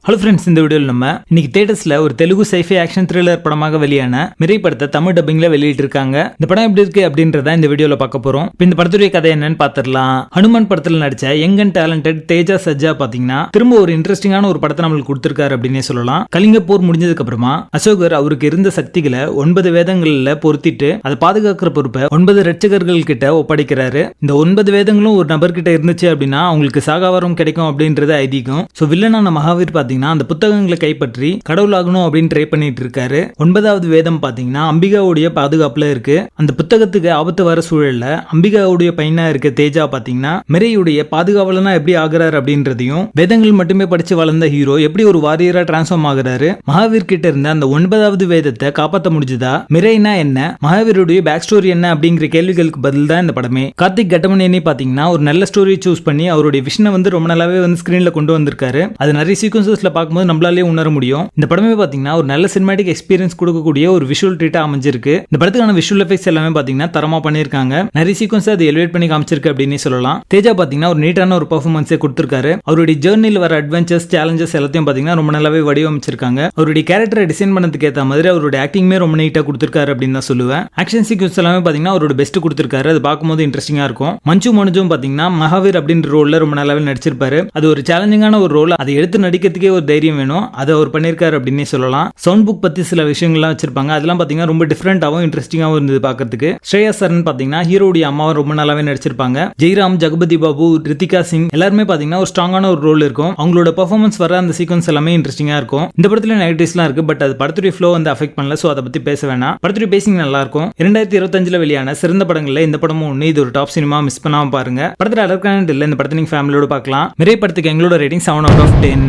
Hello friends, இந்த வீடியோவில் நம்ம இன்னைக்கு தேட்டர்ஸ்ல ஒரு தெலுங்கு சைஃபை ஆக்ஷன் த்ரில்லர் படமாக வெளியான மிரை படத்தை தமிழ் டப்பிங்ல வெளியிட்டு இருக்காங்க. இந்த படம் எப்படி இருக்கு அப்படின்றத இந்த வீடியோல பார்க்க போறோம். இப்போ இந்த படத்துடைய கதை என்னன்னு பார்த்துடலாம். ஹனுமான் படத்துல நடிச்ச young and talented Teja sajja பாத்தீங்கன்னா திரும்ப ஒரு இன்ட்ரெஸ்டிங்கான ஒரு படத்தை நம்மளுக்கு கொடுத்திருக்காரு அப்படின்னே சொல்லலாம். கலிங்க போர் முடிஞ்சதுக்கு அப்புறமா அசோகர் அவருக்கு இருந்த சக்திகளை 9 வேதங்கள்ல பொருத்திட்டு அதை பாதுகாக்கிற பொறுப்பை 9 ரட்சகர்கள் கிட்ட ஒப்படைக்கிறாரு. இந்த 9 வேதங்களும் ஒரு நபர்கிட்ட இருந்துச்சு அப்படின்னா அவங்களுக்கு சாகாவரம் கிடைக்கும் அப்படின்றது ஐதீகம். ஸோ வில்லனான மகாவீர் அந்த புத்தகங்களை கைப்பற்றி கடவுளாகணும் அப்படின்னு ட்ரை பண்ணிட்டு இருக்காரு. 9வது வேதம் பாத்தீங்கன்னா அம்பிகாவுடைய பாதுகாப்புல இருக்கு. அந்த புத்தகத்துக்கு ஆபத்து வர சூழல்ல அம்பிகாவுடைய பையனா இருக்க தேஜா பாத்தீங்கன்னா மிரையுடைய பாதுகாவலனா எப்படி ஆகுறாரு அப்படின்றதையும், வேதங்கள் மட்டுமே படிச்சு வளர்ந்த ஹீரோ எப்படி ஒரு வாரியரா டிரான்ஸ்ஃபார்ம் ஆகுறாரு, மகாவீர் கிட்ட இருந்த அந்த 9வது வேதத்தை காப்பாற்ற முடிஞ்சதா, மிரைனா என்ன, மகாவீருடைய பேக் ஸ்டோரி என்ன அப்படிங்கிற கேள்விகளுக்கு பதில் தான் இந்த படமே. கார்த்திக் கட்டமணி பாத்தீங்கன்னா ஒரு நல்ல ஸ்டோரி சூஸ் பண்ணி அவருடைய விஷனை ரொம்ப நல்லாவே ஸ்கிரீன்ல கொண்டு வந்திருக்காரு. அது நிறைய சீக்வன்சஸ்ல பார்க்கும்போது நம்மளாலே உணர முடியும். இந்த படமே பாத்தீங்கன்னா ஒரு நல்ல சினிமேட்டிக் எக்ஸ்பீரியன்ஸ் கொடுக்கக்கூடிய ஒரு விஷுவல் ட்ரீட்டா அமைஞ்சிருக்கு. இந்த படத்துக்கான விஷுவல் எஃபெக்ட்ஸ் எல்லாமே பாத்தீங்கன்னா தரமா பண்ணிருக்காங்க. நிறைய சீக்வன்ஸ் அது எலிவேட் பண்ணி காமிச்சிருக்கு அப்படின்னு சொல்லலாம். தேஜா பாத்தீங்கன்னா ஒரு நீட்டான ஒரு பெர்ஃபார்மன்ஸை கொடுத்திருக்காரு. அவருடைய ஜர்னில வர அட்வென்ச்சர்ஸ், சேலஞ்சஸ் எல்லாத்தையும் பாத்தீங்கன்னா ரொம்ப நல்லாவே வடிவமைச்சிருக்காங்க. அவருடைய கேரக்டரை டிசைன் பண்ணதுக்கு ஏற்ற மாதிரி அவருடைய ஆக்டிங்மே ரொம்ப நீட்டா கொடுத்திருக்காரு அப்படின்னு தான் சொல்லுவேன். ஆக்ஷன் சீக்வன்ஸ் எல்லாமே பாத்தீங்கன்னா அவரோட பெஸ்ட் கொடுத்திருக்காரு. அது பார்க்கும்போது இன்ட்ரெஸ்டிங்கா இருக்கும். மனுஜும் பாத்தீங்கன்னா மகாவீர் அப்படின்ற ரோல்ல ரொம்ப நல்லாவே நடிச்சிருப்பாரு. அது ஒரு சேலஞ்சிங்கான ஒரு ரோல். அதை எடுத்து நடிக்கிறதுக்கே ஒரு தைரியம் வேணும். அதை அவர் பண்ணியிருக்காரு அப்படின்னே சொல்லலாம். சவுண்ட் புக் பத்தி சில விஷயங்கள்லாம் வச்சிருப்பாங்க. அதெல்லாம் பாத்தீங்கன்னா ரொம்ப டிஃபரெண்டாகவும் இன்ட்ரெஸ்டிங்காகவும் இருந்தது பார்க்கறதுக்கு. ஸ்ரேயா சரண் பாத்தீங்கன்னா ஹீரோடைய அம்மாவை ரொம்ப நல்லாவே நடிச்சிருப்பாங்க. ஜெய்ராம், ஜெகபதி பாபு, ரித்திகா சிங் எல்லாருமே பாத்தீங்கன்னா ஒரு ஸ்ட்ராங்கான ஒரு ரோல் இருக்கும். அவங்களோட பெர்ஃபார்மன்ஸ் வர அந்த சீக்வன்ஸ் எல்லாமே இன்ட்ரெஸ்டிங்கா இருக்கும். இந்த படத்துல நெகட்டிவ்ஸ்லாம் இருக்கு, பட் அது படத்துடைய ஃப்ளோ அஃபெக்ட் பண்ணல. சோ அதை பத்தி பேச வேணாம். படத்துடைய பேசிங் நல்லா இருக்கும். 2025 வெளியான சிறந்த படங்கள்ல இந்த படமும் ஒண்ணு. இது ஒரு டாப் சினிமா, மிஸ் பண்ணாம பாருங்க. படத்துல அடர்கானட் இல்ல. இந்த படத்தை நீங்க ஃபேமிலியோட பார்க்கலாம். மிரை படத்துக்கு எங்களோட ரேட்டிங் 7 out of 10.